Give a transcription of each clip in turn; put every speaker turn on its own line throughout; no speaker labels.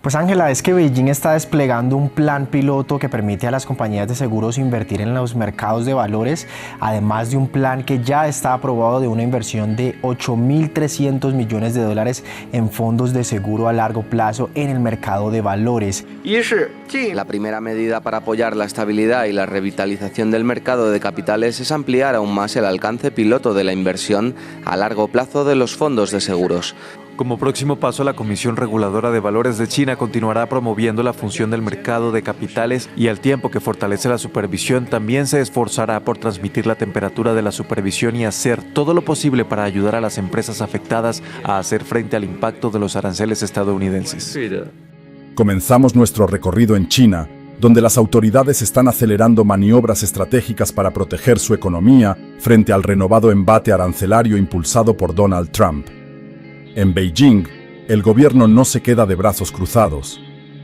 Pues Ángela, es que Beijing está desplegando un plan piloto que permite a las compañías de seguros invertir en los mercados de valores, además de un plan que ya está aprobado de una inversión de 8.300 millones de dólares en fondos de seguro a largo plazo en el mercado de valores.
La primera medida para apoyar la estabilidad y la revitalización del mercado de capitales es ampliar aún más el alcance piloto de la inversión a largo plazo de los fondos de seguros.
Como próximo paso, la Comisión Reguladora de Valores de China continuará promoviendo la función del mercado de capitales y al tiempo que fortalece la supervisión, también se esforzará por transmitir la temperatura de la supervisión y hacer todo lo posible para ayudar a las empresas afectadas a hacer frente al impacto de los aranceles estadounidenses.
Comenzamos nuestro recorrido en China, donde las autoridades están acelerando maniobras estratégicas para proteger su economía frente al renovado embate arancelario impulsado por Donald Trump. En Beijing, el gobierno no se queda de brazos cruzados.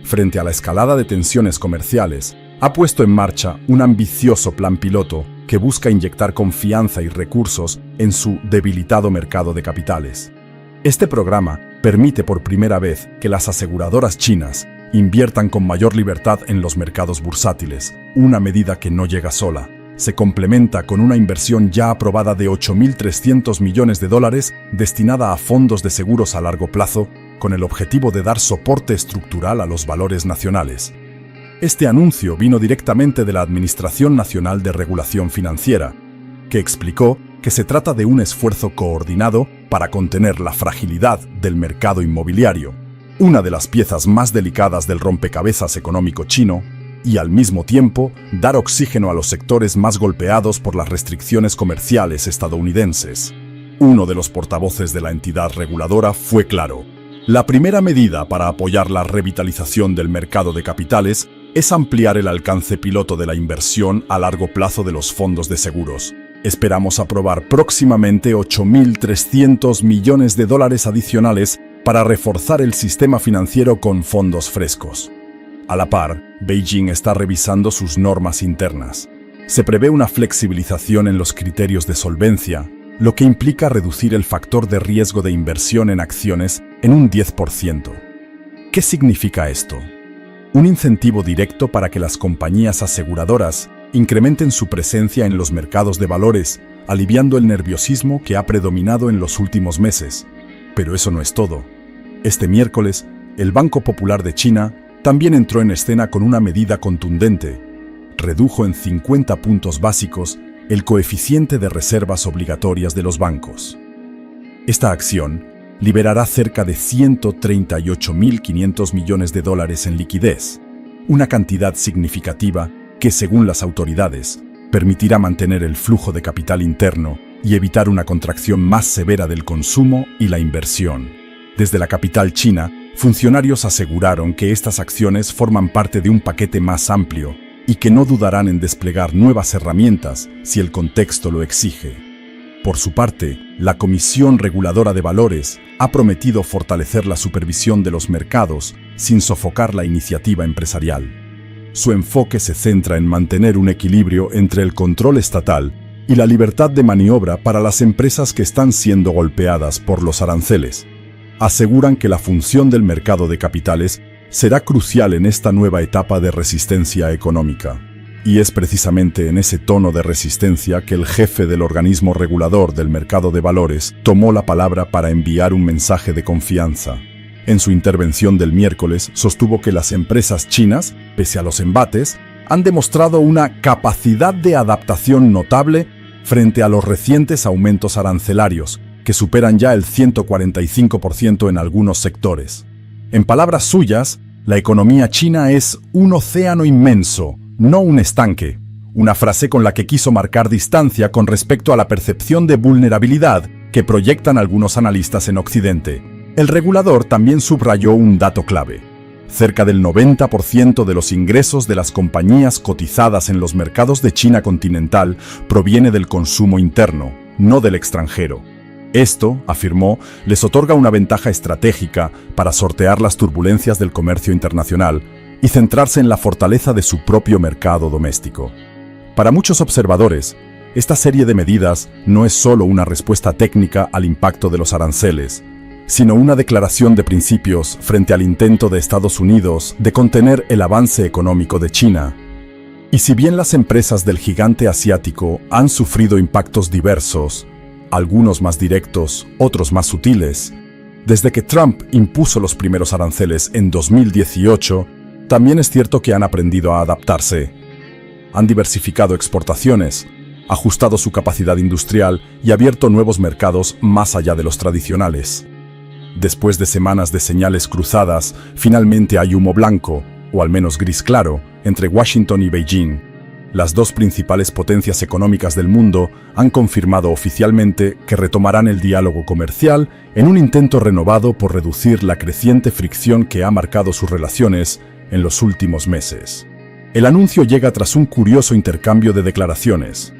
Frente a la escalada de tensiones comerciales, ha puesto en marcha un ambicioso plan piloto que busca inyectar confianza y recursos en su debilitado mercado de capitales. Este programa permite por primera vez que las aseguradoras chinas inviertan con mayor libertad en los mercados bursátiles, una medida que no llega sola. Se complementa con una inversión ya aprobada de 8.300 millones de dólares destinada a fondos de seguros a largo plazo, con el objetivo de dar soporte estructural a los valores nacionales. Este anuncio vino directamente de la Administración Nacional de Regulación Financiera, que explicó que se trata de un esfuerzo coordinado para contener la fragilidad del mercado inmobiliario, una de las piezas más delicadas del rompecabezas económico chino, y al mismo tiempo dar oxígeno a los sectores más golpeados por las restricciones comerciales estadounidenses. Uno de los portavoces de la entidad reguladora fue claro: la primera medida para apoyar la revitalización del mercado de capitales es ampliar el alcance piloto de la inversión a largo plazo de los fondos de seguros. Esperamos aprobar próximamente 8.300 millones de dólares adicionales para reforzar el sistema financiero con fondos frescos. A la par, Beijing está revisando sus normas internas. Se prevé una flexibilización en los criterios de solvencia, lo que implica reducir el factor de riesgo de inversión en acciones en un 10%. ¿Qué significa esto? Un incentivo directo para que las compañías aseguradoras incrementen su presencia en los mercados de valores, aliviando el nerviosismo que ha predominado en los últimos meses. Pero eso no es todo. Este miércoles, el Banco Popular de China también entró en escena con una medida contundente. Redujo en 50 puntos básicos el coeficiente de reservas obligatorias de los bancos. Esta acción liberará cerca de 138.500 millones de dólares en liquidez, una cantidad significativa que, según las autoridades, permitirá mantener el flujo de capital interno y evitar una contracción más severa del consumo y la inversión. Desde la capital china, funcionarios aseguraron que estas acciones forman parte de un paquete más amplio y que no dudarán en desplegar nuevas herramientas si el contexto lo exige. Por su parte, la Comisión Reguladora de Valores ha prometido fortalecer la supervisión de los mercados sin sofocar la iniciativa empresarial. Su enfoque se centra en mantener un equilibrio entre el control estatal y la libertad de maniobra para las empresas que están siendo golpeadas por los aranceles. Aseguran que la función del mercado de capitales será crucial en esta nueva etapa de resistencia económica. Y es precisamente en ese tono de resistencia que el jefe del organismo regulador del mercado de valores tomó la palabra para enviar un mensaje de confianza. En su intervención del miércoles sostuvo que las empresas chinas, pese a los embates, han demostrado una capacidad de adaptación notable frente a los recientes aumentos arancelarios, que superan ya el 145% en algunos sectores. En palabras suyas, la economía china es un océano inmenso, no un estanque, una frase con la que quiso marcar distancia con respecto a la percepción de vulnerabilidad que proyectan algunos analistas en Occidente. El regulador también subrayó un dato clave. Cerca del 90% de los ingresos de las compañías cotizadas en los mercados de China continental proviene del consumo interno, no del extranjero. Esto, afirmó, les otorga una ventaja estratégica para sortear las turbulencias del comercio internacional y centrarse en la fortaleza de su propio mercado doméstico. Para muchos observadores, esta serie de medidas no es solo una respuesta técnica al impacto de los aranceles. sino una declaración de principios frente al intento de Estados Unidos de contener el avance económico de China. Y si bien las empresas del gigante asiático han sufrido impactos diversos, algunos más directos, otros más sutiles, desde que Trump impuso los primeros aranceles en 2018, también es cierto que han aprendido a adaptarse. Han diversificado exportaciones, ajustado su capacidad industrial y abierto nuevos mercados más allá de los tradicionales. Después de semanas de señales cruzadas, finalmente hay humo blanco, o al menos gris claro, entre Washington y Beijing. Las dos principales potencias económicas del mundo han confirmado oficialmente que retomarán el diálogo comercial en un intento renovado por reducir la creciente fricción que ha marcado sus relaciones en los últimos meses. El anuncio llega tras un curioso intercambio de declaraciones.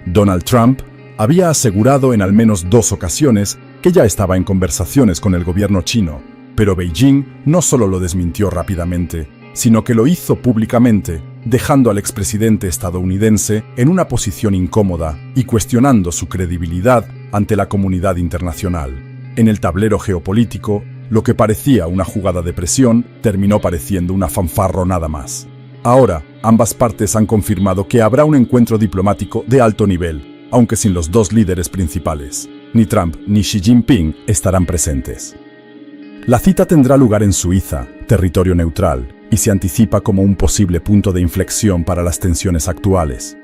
Donald Trump había asegurado en al menos 2 ocasiones que ya estaba en conversaciones con el gobierno chino, pero Beijing no solo lo desmintió rápidamente, sino que lo hizo públicamente, dejando al expresidente estadounidense en una posición incómoda y cuestionando su credibilidad ante la comunidad internacional. En el tablero geopolítico, lo que parecía una jugada de presión terminó pareciendo una fanfarronada más. Ahora, ambas partes han confirmado que habrá un encuentro diplomático de alto nivel, aunque sin los dos líderes principales. Ni Trump ni Xi Jinping estarán presentes. La cita tendrá lugar en Suiza, territorio neutral, y se anticipa como un posible punto de inflexión para las tensiones actuales.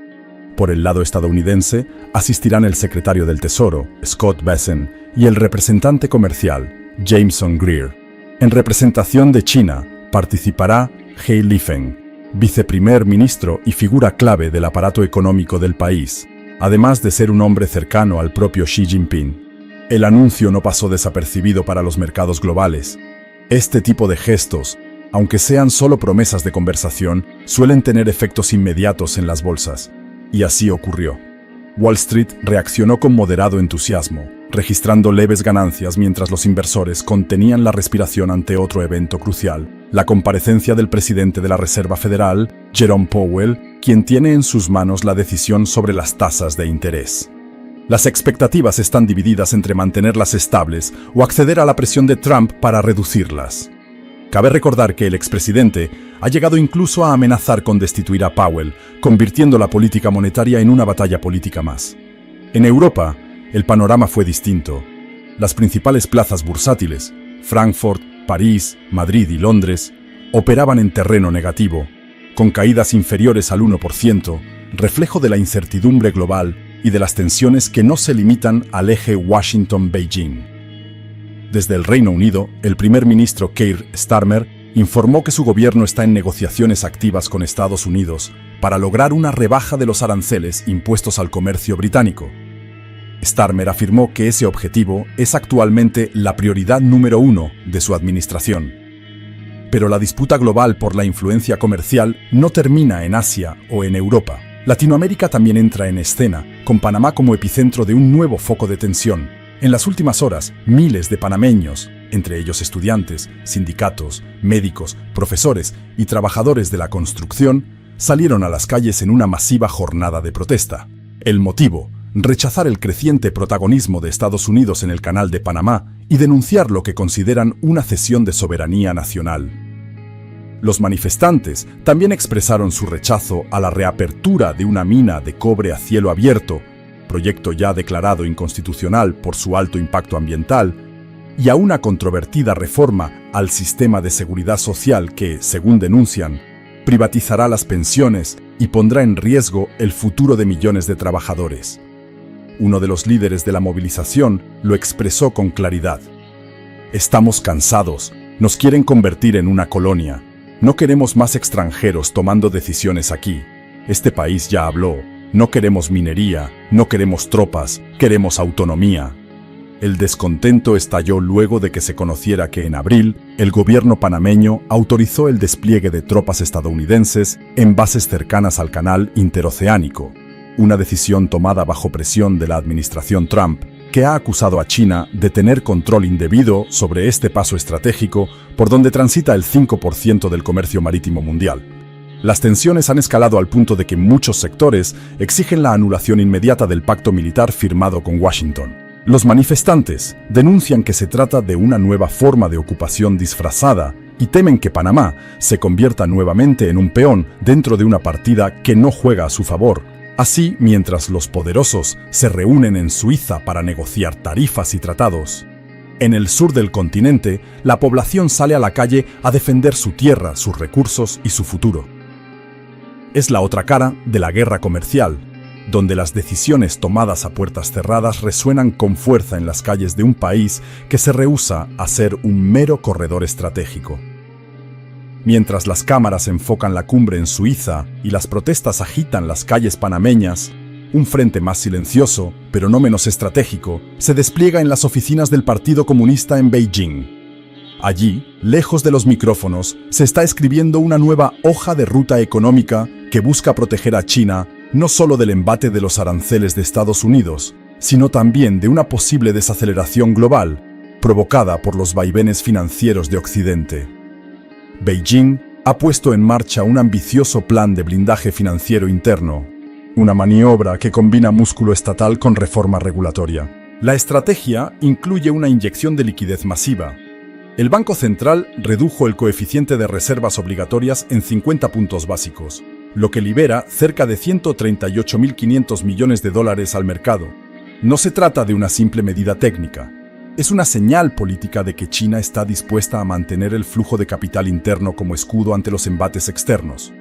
Por el lado estadounidense, asistirán el secretario del Tesoro, Scott Bessent, y el representante comercial, Jameson Greer. En representación de China, participará He Lifeng, viceprimer ministro y figura clave del aparato económico del país, además de ser un hombre cercano al propio Xi Jinping. El anuncio no pasó desapercibido para los mercados globales. Este tipo de gestos, aunque sean solo promesas de conversación, suelen tener efectos inmediatos en las bolsas. Y así ocurrió. Wall Street reaccionó con moderado entusiasmo, registrando leves ganancias mientras los inversores contenían la respiración ante otro evento crucial, la comparecencia del presidente de la Reserva Federal, Jerome Powell, quien tiene en sus manos la decisión sobre las tasas de interés. Las expectativas están divididas entre mantenerlas estables o acceder a la presión de Trump para reducirlas. Cabe recordar que el expresidente ha llegado incluso a amenazar con destituir a Powell, convirtiendo la política monetaria en una batalla política más. En Europa, el panorama fue distinto. Las principales plazas bursátiles, Frankfurt, París, Madrid y Londres, operaban en terreno negativo, con caídas inferiores al 1%, reflejo de la incertidumbre global y de las tensiones que no se limitan al eje Washington-Beijing. Desde el Reino Unido, el primer ministro Keir Starmer informó que su gobierno está en negociaciones activas con Estados Unidos para lograr una rebaja de los aranceles impuestos al comercio británico. Starmer afirmó que ese objetivo es actualmente la prioridad número 1 de su administración. Pero la disputa global por la influencia comercial no termina en Asia o en Europa. Latinoamérica también entra en escena, con Panamá como epicentro de un nuevo foco de tensión. En las últimas horas, miles de panameños, entre ellos estudiantes, sindicatos, médicos, profesores y trabajadores de la construcción, salieron a las calles en una masiva jornada de protesta. El motivo: rechazar el creciente protagonismo de Estados Unidos en el Canal de Panamá y denunciar lo que consideran una cesión de soberanía nacional. Los manifestantes también expresaron su rechazo a la reapertura de una mina de cobre a cielo abierto, proyecto ya declarado inconstitucional por su alto impacto ambiental, y a una controvertida reforma al sistema de seguridad social que, según denuncian, privatizará las pensiones y pondrá en riesgo el futuro de millones de trabajadores. Uno de los líderes de la movilización lo expresó con claridad. Estamos cansados, nos quieren convertir en una colonia. No queremos más extranjeros tomando decisiones aquí. Este país ya habló. No queremos minería, no queremos tropas, queremos autonomía. El descontento estalló luego de que se conociera que en abril el gobierno panameño autorizó el despliegue de tropas estadounidenses en bases cercanas al canal interoceánico, una decisión tomada bajo presión de la administración Trump, que ha acusado a China de tener control indebido sobre este paso estratégico por donde transita el 5% del comercio marítimo mundial. Las tensiones han escalado al punto de que muchos sectores exigen la anulación inmediata del pacto militar firmado con Washington. Los manifestantes denuncian que se trata de una nueva forma de ocupación disfrazada y temen que Panamá se convierta nuevamente en un peón dentro de una partida que no juega a su favor. Así, mientras los poderosos se reúnen en Suiza para negociar tarifas y tratados, en el sur del continente, la población sale a la calle a defender su tierra, sus recursos y su futuro. Es la otra cara de la guerra comercial, donde las decisiones tomadas a puertas cerradas resuenan con fuerza en las calles de un país que se rehúsa a ser un mero corredor estratégico. Mientras las cámaras enfocan la cumbre en Suiza y las protestas agitan las calles panameñas, un frente más silencioso, pero no menos estratégico, se despliega en las oficinas del Partido Comunista en Beijing. Allí, lejos de los micrófonos, se está escribiendo una nueva hoja de ruta económica que busca proteger a China no solo del embate de los aranceles de Estados Unidos, sino también de una posible desaceleración global provocada por los vaivenes financieros de Occidente. Beijing ha puesto en marcha un ambicioso plan de blindaje financiero interno, una maniobra que combina músculo estatal con reforma regulatoria. La estrategia incluye una inyección de liquidez masiva. El Banco Central redujo el coeficiente de reservas obligatorias en 50 puntos básicos, lo que libera cerca de 138.500 millones de dólares al mercado. No se trata de una simple medida técnica. Es una señal política de que China está dispuesta a mantener el flujo de capital interno como escudo ante los embates externos.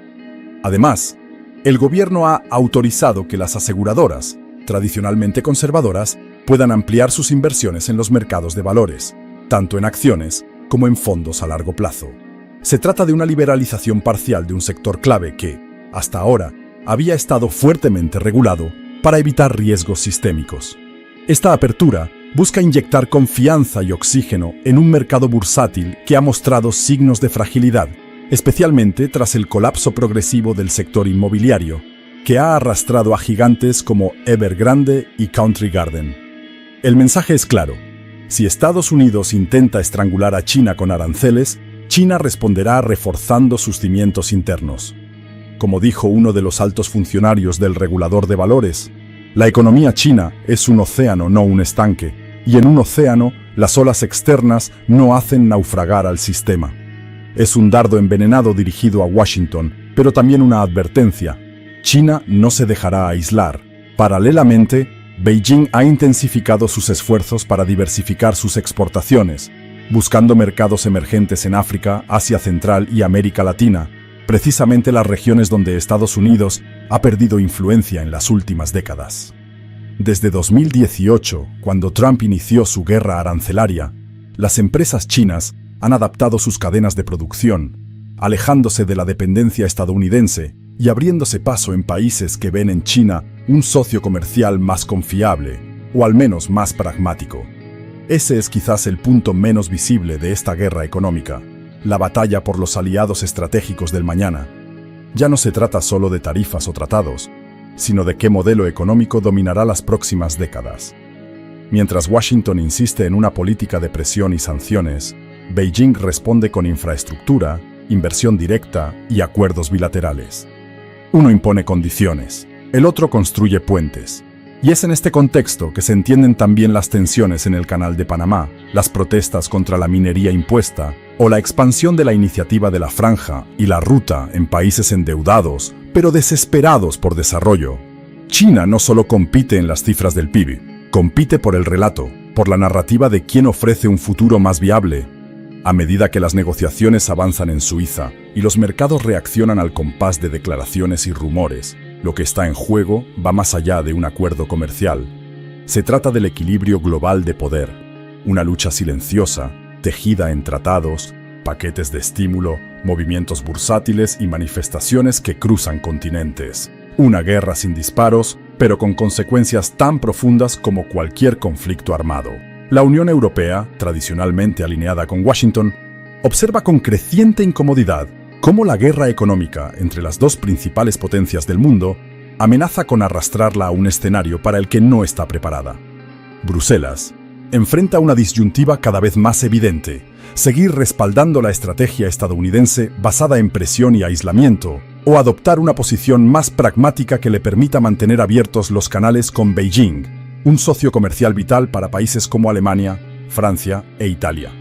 Además, el gobierno ha autorizado que las aseguradoras, tradicionalmente conservadoras, puedan ampliar sus inversiones en los mercados de valores, tanto en acciones como en fondos a largo plazo. Se trata de una liberalización parcial de un sector clave que, hasta ahora, había estado fuertemente regulado para evitar riesgos sistémicos. Esta apertura busca inyectar confianza y oxígeno en un mercado bursátil que ha mostrado signos de fragilidad, especialmente tras el colapso progresivo del sector inmobiliario, que ha arrastrado a gigantes como Evergrande y Country Garden. El mensaje es claro: si Estados Unidos intenta estrangular a China con aranceles, China responderá reforzando sus cimientos internos. Como dijo uno de los altos funcionarios del regulador de valores, la economía china es un océano, no un estanque, y en un océano las olas externas no hacen naufragar al sistema. Es un dardo envenenado dirigido a Washington, pero también una advertencia: China no se dejará aislar. Paralelamente, Beijing ha intensificado sus esfuerzos para diversificar sus exportaciones, buscando mercados emergentes en África, Asia Central y América Latina, precisamente las regiones donde Estados Unidos ha perdido influencia en las últimas décadas. Desde 2018, cuando Trump inició su guerra arancelaria, las empresas chinas han adaptado sus cadenas de producción, alejándose de la dependencia estadounidense y abriéndose paso en países que ven en China un socio comercial más confiable, o al menos más pragmático. Ese es quizás el punto menos visible de esta guerra económica, la batalla por los aliados estratégicos del mañana. Ya no se trata solo de tarifas o tratados, sino de qué modelo económico dominará las próximas décadas. Mientras Washington insiste en una política de presión y sanciones, Beijing responde con infraestructura, inversión directa y acuerdos bilaterales. Uno impone condiciones, el otro construye puentes. Y es en este contexto que se entienden también las tensiones en el Canal de Panamá, las protestas contra la minería impuesta o la expansión de la iniciativa de la Franja y la Ruta en países endeudados, pero desesperados por desarrollo. China no solo compite en las cifras del PIB, compite por el relato, por la narrativa de quién ofrece un futuro más viable. A medida que las negociaciones avanzan en Suiza y los mercados reaccionan al compás de declaraciones y rumores, lo que está en juego va más allá de un acuerdo comercial. Se trata del equilibrio global de poder, una lucha silenciosa, tejida en tratados, paquetes de estímulo, movimientos bursátiles y manifestaciones que cruzan continentes. Una guerra sin disparos, pero con consecuencias tan profundas como cualquier conflicto armado. La Unión Europea, tradicionalmente alineada con Washington, observa con creciente incomodidad cómo la guerra económica entre las dos principales potencias del mundo amenaza con arrastrarla a un escenario para el que no está preparada. Bruselas enfrenta una disyuntiva cada vez más evidente: seguir respaldando la estrategia estadounidense basada en presión y aislamiento, o adoptar una posición más pragmática que le permita mantener abiertos los canales con Beijing, un socio comercial vital para países como Alemania, Francia e Italia.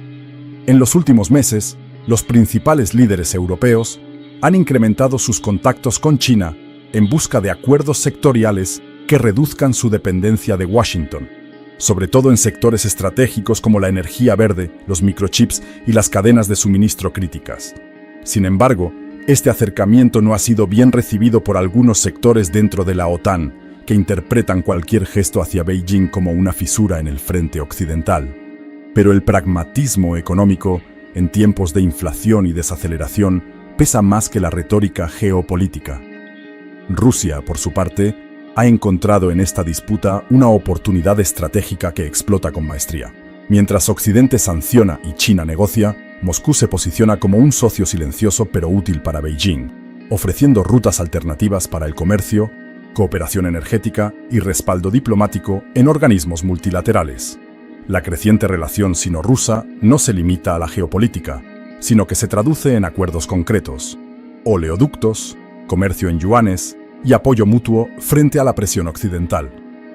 En los últimos meses, los principales líderes europeos han incrementado sus contactos con China en busca de acuerdos sectoriales que reduzcan su dependencia de Washington, sobre todo en sectores estratégicos como la energía verde, los microchips y las cadenas de suministro críticas. Sin embargo, este acercamiento no ha sido bien recibido por algunos sectores dentro de la OTAN, que interpretan cualquier gesto hacia Beijing como una fisura en el frente occidental. Pero el pragmatismo económico, en tiempos de inflación y desaceleración, pesa más que la retórica geopolítica. Rusia, por su parte, ha encontrado en esta disputa una oportunidad estratégica que explota con maestría. Mientras Occidente sanciona y China negocia, Moscú se posiciona como un socio silencioso pero útil para Beijing, ofreciendo rutas alternativas para el comercio, cooperación energética y respaldo diplomático en organismos multilaterales. La creciente relación sino-rusa no se limita a la geopolítica, sino que se traduce en acuerdos concretos: oleoductos, comercio en yuanes y apoyo mutuo frente a la presión occidental.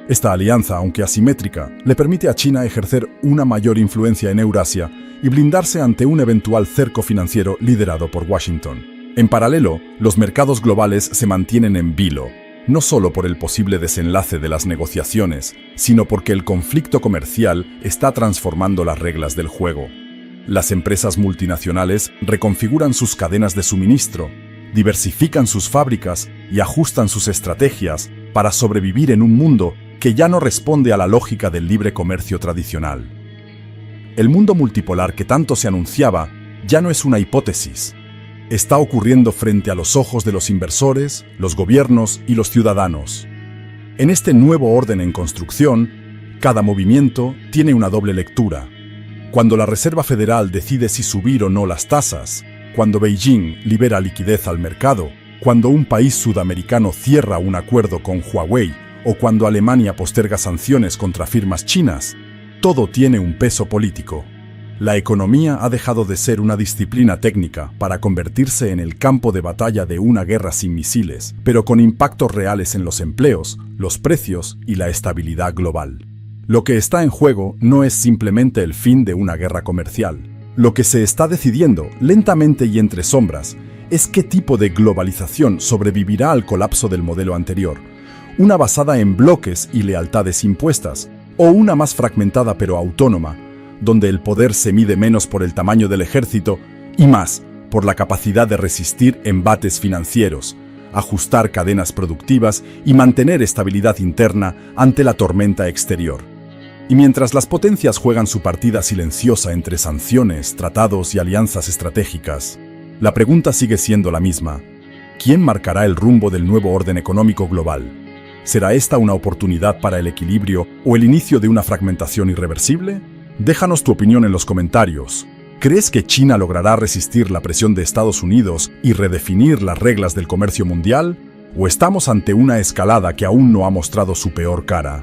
Esta alianza, aunque asimétrica, le permite a China ejercer una mayor influencia en Eurasia y blindarse ante un eventual cerco financiero liderado por Washington. En paralelo, los mercados globales se mantienen en vilo, no solo por el posible desenlace de las negociaciones, sino porque el conflicto comercial está transformando las reglas del juego. Las empresas multinacionales reconfiguran sus cadenas de suministro, diversifican sus fábricas y ajustan sus estrategias para sobrevivir en un mundo que ya no responde a la lógica del libre comercio tradicional. El mundo multipolar que tanto se anunciaba ya no es una hipótesis. Está ocurriendo frente a los ojos de los inversores, los gobiernos y los ciudadanos. En este nuevo orden en construcción, cada movimiento tiene una doble lectura. Cuando la Reserva Federal decide si subir o no las tasas, cuando Beijing libera liquidez al mercado, cuando un país sudamericano cierra un acuerdo con Huawei o cuando Alemania posterga sanciones contra firmas chinas, todo tiene un peso político. La economía ha dejado de ser una disciplina técnica para convertirse en el campo de batalla de una guerra sin misiles, pero con impactos reales en los empleos, los precios y la estabilidad global. Lo que está en juego no es simplemente el fin de una guerra comercial. Lo que se está decidiendo, lentamente y entre sombras, es qué tipo de globalización sobrevivirá al colapso del modelo anterior. Una basada en bloques y lealtades impuestas, o una más fragmentada pero autónoma, donde el poder se mide menos por el tamaño del ejército y más por la capacidad de resistir embates financieros, ajustar cadenas productivas y mantener estabilidad interna ante la tormenta exterior. Y mientras las potencias juegan su partida silenciosa entre sanciones, tratados y alianzas estratégicas, la pregunta sigue siendo la misma: ¿quién marcará el rumbo del nuevo orden económico global? ¿Será esta una oportunidad para el equilibrio o el inicio de una fragmentación irreversible? Déjanos tu opinión en los comentarios. ¿Crees que China logrará resistir la presión de Estados Unidos y redefinir las reglas del comercio mundial? ¿O estamos ante una escalada que aún no ha mostrado su peor cara?